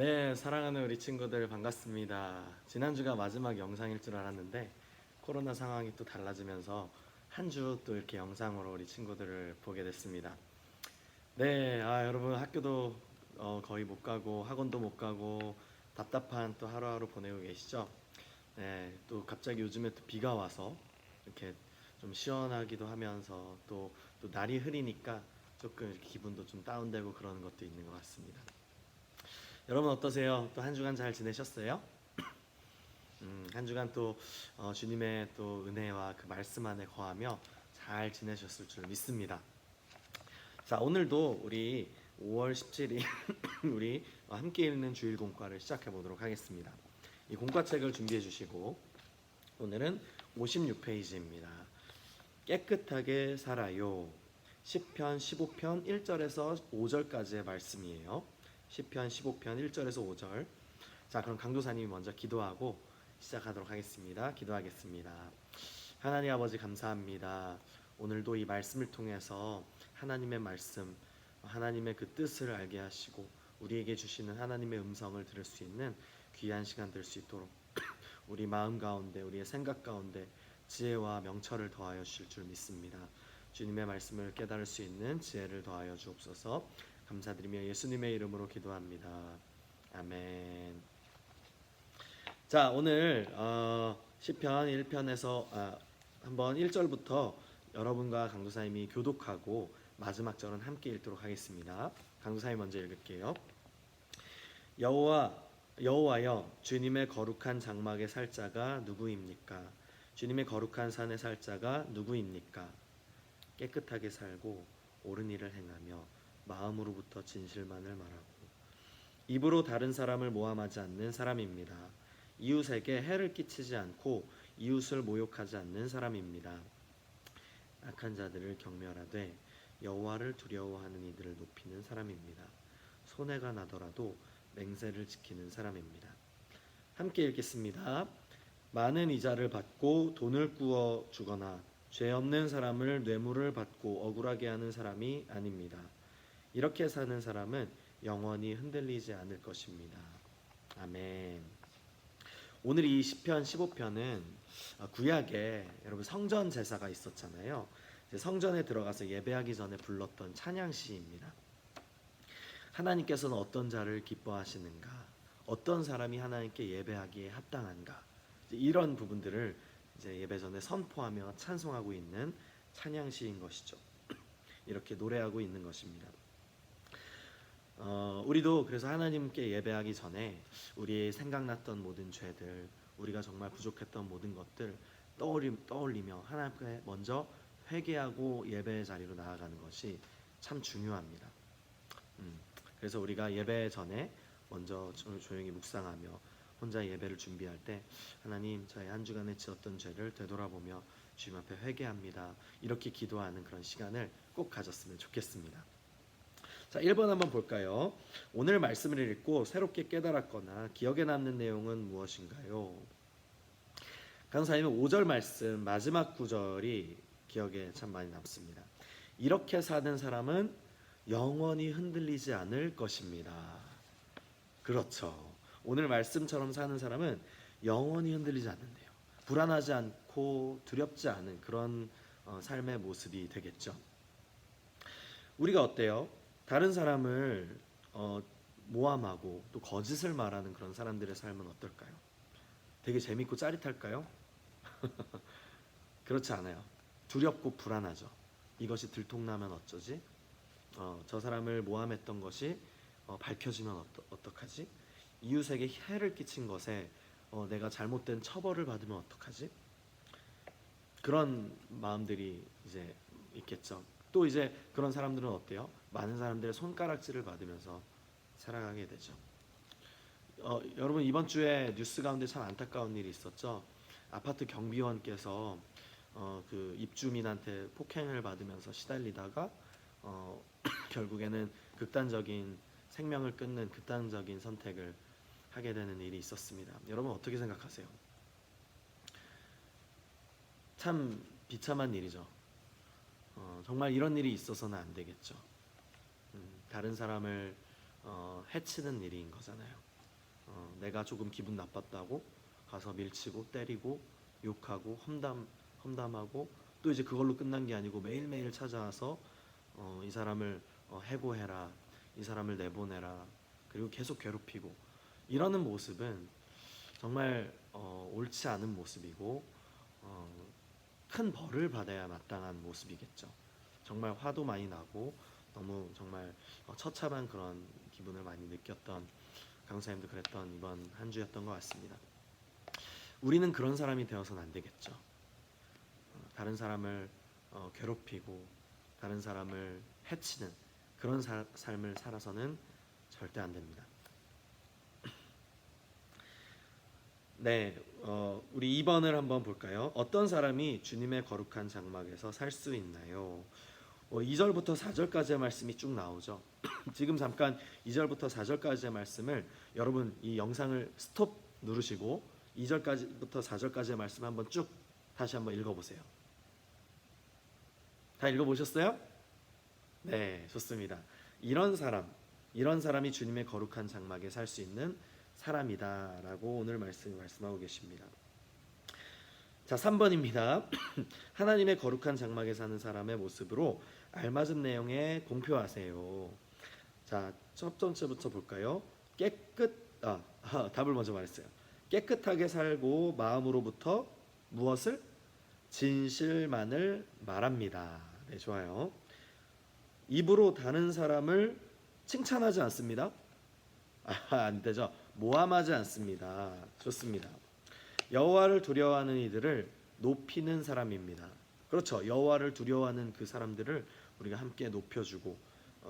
네, 사랑하는 우리 친구들 반갑습니다. 지난주가 마지막 영상일 줄 알았는데 코로나 상황이 또 달라지면서 한 주 또 이렇게 영상으로 우리 친구들을 보게 됐습니다. 네, 여러분 학교도 거의 못 가고 학원도 못 가고 답답한 또 하루하루 보내고 계시죠? 네, 또 갑자기 요즘에 또 비가 와서 이렇게 좀 시원하기도 하면서 또 날이 흐리니까 조금 이렇게 기분도 좀 다운되고 그러는 것도 있는 것 같습니다. 여러분 어떠세요? 또 한 주간 잘 지내셨어요? 한 주간 또 주님의 또 은혜와 그 말씀 안에 거하며 잘 지내셨을 줄 믿습니다. 자, 오늘도 우리 5월 17일 우리 함께 읽는 주일 공과를 시작해 보도록 하겠습니다. 이 공과책을 준비해 주시고 오늘은 56페이지입니다. 깨끗하게 살아요. 시편 15편 1절에서 5절까지의 말씀이에요. 시편 15편 1절에서 5절. 자, 그럼 강도사님이 먼저 기도하고 시작하도록 하겠습니다. 기도하겠습니다. 하나님 아버지 감사합니다. 오늘도 이 말씀을 통해서 하나님의 말씀, 하나님의 그 뜻을 알게 하시고 우리에게 주시는 하나님의 음성을 들을 수 있는 귀한 시간 될 수 있도록 우리 마음 가운데, 우리의 생각 가운데 지혜와 명철을 더하여 주실 줄 믿습니다. 주님의 말씀을 깨달을 수 있는 지혜를 더하여 주옵소서. 감사드리며 예수님의 이름으로 기도합니다. 아멘. 자, 오늘 시편 1편에서 한번 1절부터 여러분과 강도사님이 교독하고 마지막 절은 함께 읽도록 하겠습니다. 강도사님 먼저 읽을게요. 여호와여, 주님의 거룩한 장막에 살 자가 누구입니까? 주님의 거룩한 산에 살 자가 누구입니까? 깨끗하게 살고 옳은 일을 행하며 마음으로부터 진실만을 말하고 입으로 다른 사람을 모함하지 않는 사람입니다. 이웃에게 해를 끼치지 않고 이웃을 모욕하지 않는 사람입니다. 악한 자들을 경멸하되 여호와를 두려워하는 이들을 높이는 사람입니다. 손해가 나더라도 맹세를 지키는 사람입니다. 함께 읽겠습니다. 많은 이자를 받고 돈을 꾸어 주거나 죄 없는 사람을 뇌물을 받고 억울하게 하는 사람이 아닙니다. 이렇게 사는 사람은 영원히 흔들리지 않을 것입니다. 아멘. 오늘 이 시편 15편은 구약에 여러분 성전 제사가 있었잖아요. 성전에 들어가서 예배하기 전에 불렀던 찬양시입니다. 하나님께서는 어떤 자를 기뻐하시는가? 어떤 사람이 하나님께 예배하기에 합당한가? 이런 부분들을 이제 예배 전에 선포하며 찬송하고 있는 찬양시인 것이죠. 이렇게 노래하고 있는 것입니다. 우리도 그래서 하나님께 예배하기 전에 우리의 생각났던 모든 죄들, 우리가 정말 부족했던 모든 것들 떠올리며 하나님께 먼저 회개하고 예배의 자리로 나아가는 것이 참 중요합니다. 그래서 우리가 예배 전에 먼저 조용히 묵상하며 혼자 예배를 준비할 때 하나님, 저희 한 주간에 지었던 죄를 되돌아보며 주님 앞에 회개합니다. 이렇게 기도하는 그런 시간을 꼭 가졌으면 좋겠습니다. 자, 1번 한번 볼까요? 오늘 말씀을 읽고 새롭게 깨달았거나 기억에 남는 내용은 무엇인가요? 강사님은 5절 말씀 마지막 구절이 기억에 참 많이 남습니다. 이렇게 사는 사람은 영원히 흔들리지 않을 것입니다. 그렇죠. 오늘 말씀처럼 사는 사람은 영원히 흔들리지 않는데요. 불안하지 않고 두렵지 않은 그런 삶의 모습이 되겠죠. 우리가 어때요? 다른 사람을 모함하고 또 거짓을 말하는 그런 사람들의 삶은 어떨까요? 되게 재밌고 짜릿할까요? 그렇지 않아요. 두렵고 불안하죠. 이것이 들통나면 어쩌지? 저 사람을 모함했던 것이 밝혀지면 어떡하지? 이웃에게 해를 끼친 것에 내가 잘못된 처벌을 받으면 어떡하지? 그런 마음들이 이제 있겠죠. 또 이제 그런 사람들은 어때요? 많은 사람들의 손가락질을 받으면서 살아가게 되죠. 여러분 이번 주에 뉴스 가운데 참 안타까운 일이 있었죠. 아파트 경비원께서 그 입주민한테 폭행을 받으면서 시달리다가 결국에는 극단적인 생명을 끊는 극단적인 선택을 하게 되는 일이 있었습니다. 여러분 어떻게 생각하세요? 참 비참한 일이죠. 정말 이런 일이 있어서는 안 되겠죠. 다른 사람을 해치는 일인 거잖아요. 내가 조금 기분 나빴다고 가서 밀치고 때리고 욕하고 험담하고 또 이제 그걸로 끝난 게 아니고 매일매일 찾아와서 이 사람을 해고해라, 이 사람을 내보내라, 그리고 계속 괴롭히고 이러는 모습은 정말 옳지 않은 모습이고 큰 벌을 받아야 마땅한 모습이겠죠. 정말 화도 많이 나고 너무 정말 처참한 그런 기분을 많이 느꼈던 강사님도 그랬던 이번 한 주였던 것 같습니다. 우리는 그런 사람이 되어서는 안 되겠죠. 다른 사람을 괴롭히고 다른 사람을 해치는 그런 삶을 살아서는 절대 안 됩니다. 네, 우리 2번을 한번 볼까요? 어떤 사람이 주님의 거룩한 장막에서 살 수 있나요? 2절부터 4절까지의 말씀이 쭉 나오죠. 지금 잠깐 2절부터 4절까지의 말씀을 여러분 이 영상을 스톱 누르시고 2절부터 4절까지의 말씀 한번 쭉 다시 한번 읽어보세요. 다 읽어보셨어요? 네, 좋습니다. 이런 사람이 주님의 거룩한 장막에 살 수 있는 사람이다라고 오늘 말씀하고 계십니다. 자, 3번입니다. 하나님의 거룩한 장막에 사는 사람의 모습으로 알맞은 내용에 공표하세요. 자, 첫 번째부터 볼까요? 답을 먼저 말했어요. 깨끗하게 살고 마음으로부터 무엇을? 진실만을 말합니다. 네, 좋아요. 입으로 다른 사람을 칭찬하지 않습니다. 안 되죠. 모함하지 않습니다. 좋습니다. 여호와를 두려워하는 이들을 높이는 사람입니다. 그렇죠. 여호와를 두려워하는 그 사람들을 우리가 함께 높여주고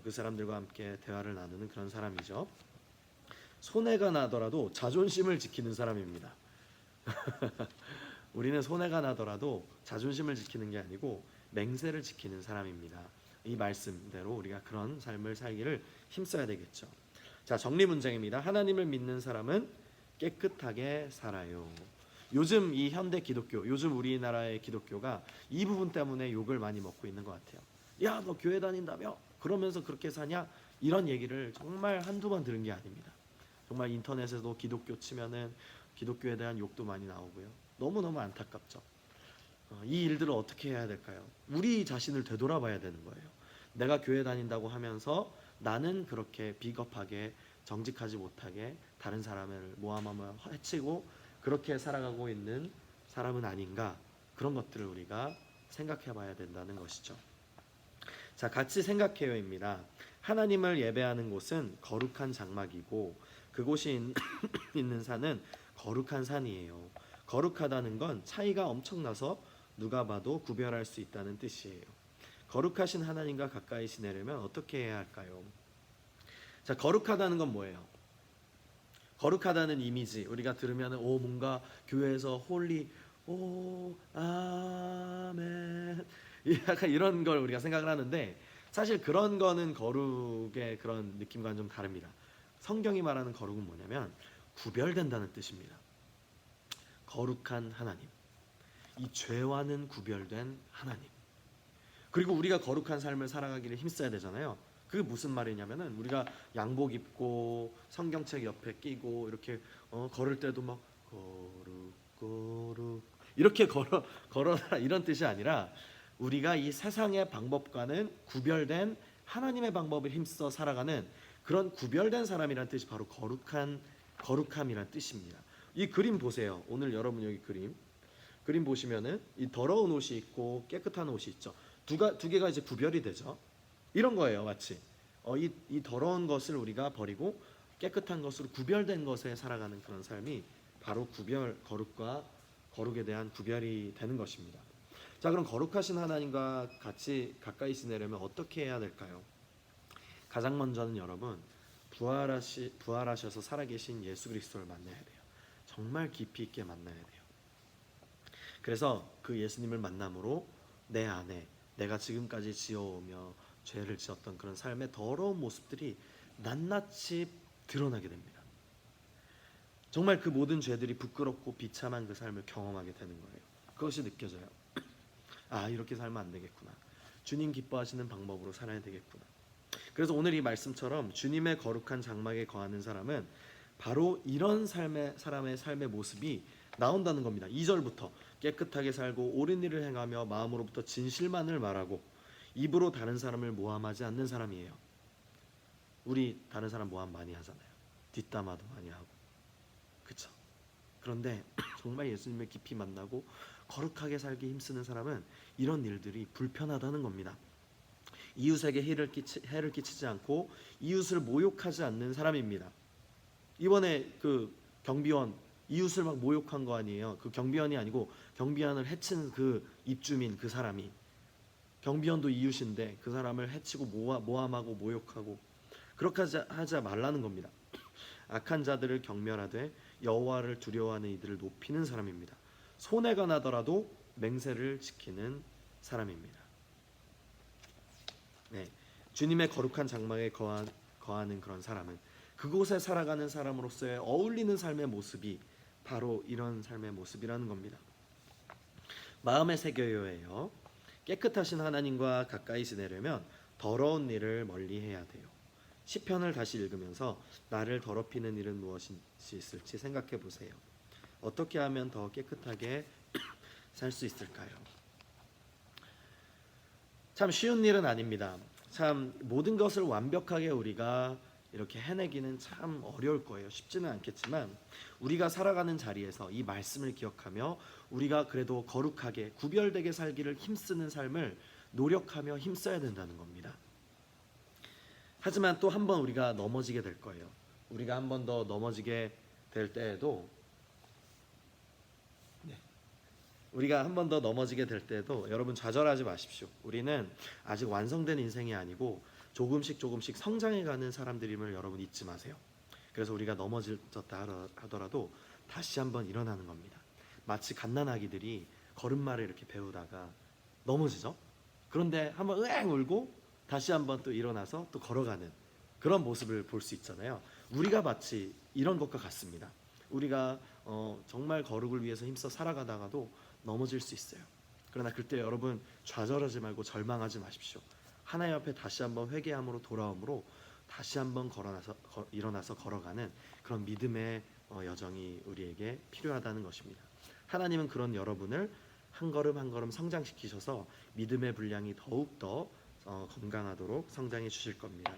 그 사람들과 함께 대화를 나누는 그런 사람이죠. 손해가 나더라도 자존심을 지키는 사람입니다. 우리는 손해가 나더라도 자존심을 지키는 게 아니고 맹세를 지키는 사람입니다. 이 말씀대로 우리가 그런 삶을 살기를 힘써야 되겠죠. 자, 정리 문장입니다. 하나님을 믿는 사람은 깨끗하게 살아요. 요즘 이 현대 기독교, 요즘 우리나라의 기독교가 이 부분 때문에 욕을 많이 먹고 있는 것 같아요. 야, 너 교회 다닌다며? 그러면서 그렇게 사냐? 이런 얘기를 정말 한두 번 들은 게 아닙니다. 정말 인터넷에도 기독교 치면은 기독교에 대한 욕도 많이 나오고요. 너무너무 안타깝죠. 이 일들을 어떻게 해야 될까요? 우리 자신을 되돌아봐야 되는 거예요. 내가 교회 다닌다고 하면서 나는 그렇게 비겁하게 정직하지 못하게 다른 사람을 모함하며 해치고 그렇게 살아가고 있는 사람은 아닌가, 그런 것들을 우리가 생각해 봐야 된다는 것이죠. 자, 같이 생각해요입니다. 하나님을 예배하는 곳은 거룩한 장막이고 그곳이 있는 산은 거룩한 산이에요. 거룩하다는 건 차이가 엄청나서 누가 봐도 구별할 수 있다는 뜻이에요. 거룩하신 하나님과 가까이 지내려면 어떻게 해야 할까요? 자, 거룩하다는 건 뭐예요? 거룩하다는 이미지 우리가 들으면 뭔가 교회에서 홀리 아멘 약간 이런 걸 우리가 생각을 하는데 사실 그런 거는 거룩의 그런 느낌과는 좀 다릅니다. 성경이 말하는 거룩은 뭐냐면 구별된다는 뜻입니다. 거룩한 하나님, 이 죄와는 구별된 하나님, 그리고 우리가 거룩한 삶을 살아가기를 힘써야 되잖아요. 그게 무슨 말이냐면은 우리가 양복 입고 성경책 옆에 끼고 이렇게 걸을 때도 막 거룩 이렇게 걸어라 이런 뜻이 아니라 우리가 이 세상의 방법과는 구별된 하나님의 방법을 힘써 살아가는 그런 구별된 사람이란 뜻이 바로 거룩함이란 뜻입니다. 이 그림 보세요. 오늘 여러분 여기 그림 보시면은 이 더러운 옷이 있고 깨끗한 옷이 있죠. 두 개가 이제 구별이 되죠. 이런 거예요, 마치 이 더러운 것을 우리가 버리고 깨끗한 것으로 구별된 것에 살아가는 그런 삶이 바로 거룩과 거룩에 대한 구별이 되는 것입니다. 자, 그럼 거룩하신 하나님과 같이 가까이 지내려면 어떻게 해야 될까요? 가장 먼저는 여러분 부활하셔서 살아계신 예수 그리스도를 만나야 돼요. 정말 깊이 있게 만나야 돼요. 그래서 그 예수님을 만남으로 내 안에 내가 지금까지 지어오며 죄를 지었던 그런 삶의 더러운 모습들이 낱낱이 드러나게 됩니다. 정말 그 모든 죄들이 부끄럽고 비참한 그 삶을 경험하게 되는 거예요. 그것이 느껴져요. 이렇게 살면 안 되겠구나. 주님 기뻐하시는 방법으로 살아야 되겠구나. 그래서 오늘 이 말씀처럼 주님의 거룩한 장막에 거하는 사람은 바로 이런 사람의 삶의 모습이 나온다는 겁니다. 2절부터 깨끗하게 살고 옳은 일을 행하며 마음으로부터 진실만을 말하고 입으로 다른 사람을 모함하지 않는 사람이에요. 우리 다른 사람 모함 많이 하잖아요. 뒷담화도 많이 하고, 그쵸? 그런데 정말 예수님을 깊이 만나고 거룩하게 살기 힘쓰는 사람은 이런 일들이 불편하다는 겁니다. 이웃에게 해를 끼치지 않고 이웃을 모욕하지 않는 사람입니다. 이번에 그 경비원 이웃을 막 모욕한 거 아니에요. 그 경비원이 아니고 경비원을 해친 그 입주민, 그 사람이, 경비원도 이웃인데 그 사람을 해치고 모함하고 모욕하고 그렇게 하지 말라는 겁니다. 악한 자들을 경멸하되 여호와를 두려워하는 이들을 높이는 사람입니다. 손해가 나더라도 맹세를 지키는 사람입니다. 네, 주님의 거룩한 장막에 거하는 그런 사람은 그곳에 살아가는 사람으로서의 어울리는 삶의 모습이 바로 이런 삶의 모습이라는 겁니다. 마음에 새겨요예요. 깨끗하신 하나님과 가까이 지내려면 더러운 일을 멀리해야 돼요. 시편을 다시 읽으면서 나를 더럽히는 일은 무엇이 있을지 생각해 보세요. 어떻게 하면 더 깨끗하게 살 수 있을까요? 참 쉬운 일은 아닙니다. 참 모든 것을 완벽하게 우리가 이렇게 해내기는 참 어려울 거예요. 쉽지는 않겠지만 우리가 살아가는 자리에서 이 말씀을 기억하며 우리가 그래도 거룩하게 구별되게 살기를 힘쓰는 삶을 노력하며 힘써야 된다는 겁니다. 하지만 또 한 번 우리가 넘어지게 될 거예요. 우리가 한 번 더 넘어지게 될 때에도 우리가 한 번 더 넘어지게 될 때도 여러분 좌절하지 마십시오. 우리는 아직 완성된 인생이 아니고 조금씩 성장해가는 사람들임을 여러분 잊지 마세요. 그래서 우리가 넘어졌다 하더라도 다시 한번 일어나는 겁니다. 마치 갓난아기들이 걸음마를 이렇게 배우다가 넘어지죠. 그런데 한번 으앙 울고 다시 한번 또 일어나서 또 걸어가는 그런 모습을 볼 수 있잖아요. 우리가 마치 이런 것과 같습니다. 우리가 정말 거룩을 위해서 힘써 살아가다가도 넘어질 수 있어요. 그러나 그때 여러분 좌절하지 말고 절망하지 마십시오. 하나님 앞에 다시 한번 회개함으로 돌아옴으로 다시 한번 일어나서 걸어가는 그런 믿음의 여정이 우리에게 필요하다는 것입니다. 하나님은 그런 여러분을 한 걸음 한 걸음 성장시키셔서 믿음의 분량이 더욱더 건강하도록 성장해 주실 겁니다.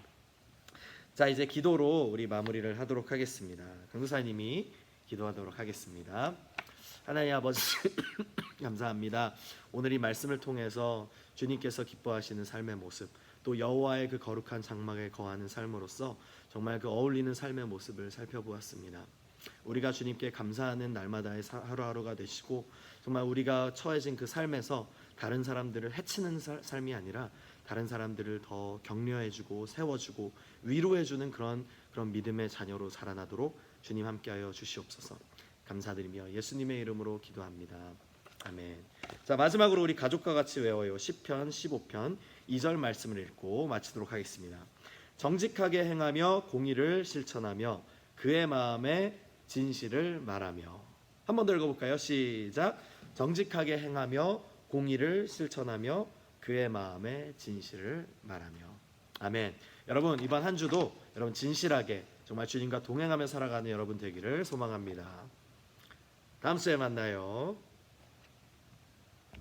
자, 이제 기도로 우리 마무리를 하도록 하겠습니다. 강도사님이 기도하도록 하겠습니다. 하나님 아버지 감사합니다. 오늘 이 말씀을 통해서 주님께서 기뻐하시는 삶의 모습, 또 여호와의 그 거룩한 장막에 거하는 삶으로서 정말 그 어울리는 삶의 모습을 살펴보았습니다. 우리가 주님께 감사하는 날마다의 하루하루가 되시고 정말 우리가 처해진 그 삶에서 다른 사람들을 해치는 삶이 아니라 다른 사람들을 더 격려해주고 세워주고 위로해주는 그런 믿음의 자녀로 자라나도록 주님 함께하여 주시옵소서. 감사드리며 예수님의 이름으로 기도합니다. 아멘. 자, 마지막으로 우리 가족과 같이 외워요. 시편 15편 2절 말씀을 읽고 마치도록 하겠습니다. 정직하게 행하며 공의를 실천하며 그의 마음에 진실을 말하며. 한 번 더 읽어볼까요? 시작. 정직하게 행하며 공의를 실천하며 그의 마음에 진실을 말하며. 아멘. 여러분 이번 한 주도 여러분 진실하게 정말 주님과 동행하며 살아가는 여러분 되기를 소망합니다. 다음 주에 만나요.